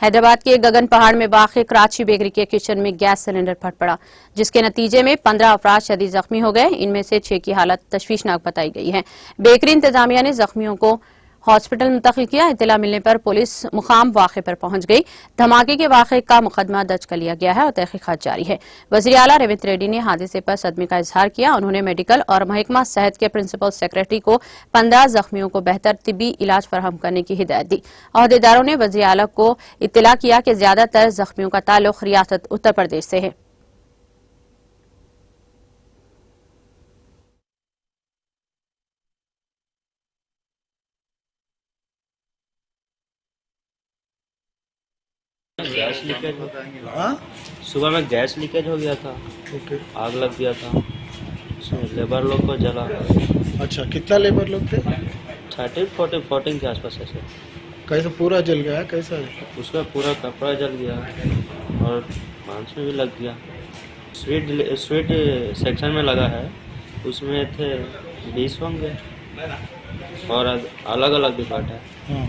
हैदराबाद के गगन पहाड़ में वाक़ कराची बेकरी के किचन में गैस सिलेंडर फट पड़ा, जिसके नतीजे में 15 अफराद शदीद जख्मी हो गए। इनमें से 6 की हालत तशवीशनाक बताई गई है। बेकरी इंतजामिया ने जख्मियों को हॉस्पिटल मुंतकिल किया। इत्तला मिलने पर पुलिस मुकाम वाक़े पर पहुंच गई। धमाके के वाक़े का मुकदमा दर्ज कर लिया गया है और तहकीकात जारी है। वज़ीर आला रेवंत रेड्डी ने हादसे पर सदमे का इजहार किया। उन्होंने मेडिकल और महकमा सेहत के प्रिंसिपल सेक्रेटरी को 15 जख्मियों को बेहतर तिब्बी इलाज फराहम करने की हिदायत दी। अहदेदारों ने वज़ीर आला को इत्तला किया कि ज्यादातर जख्मियों का ताल्लुक रियासत उत्तर प्रदेश से है। गैस लीकेज सुबह में गैस लीकेज हो गया था। ओके। आग लग गया था, उसमें लेबर लोग को जला। अच्छा, कितना लेबर लोग थे? 14 के आसपास ऐसे। कैसे पूरा जल गया? कैसा? उसका पूरा कपड़ा जल गया और मांस में भी लग गया। स्वीट सेक्शन में लगा है, उसमें थे 20 होंगे और अलग अलग डिपार्ट है। हाँ।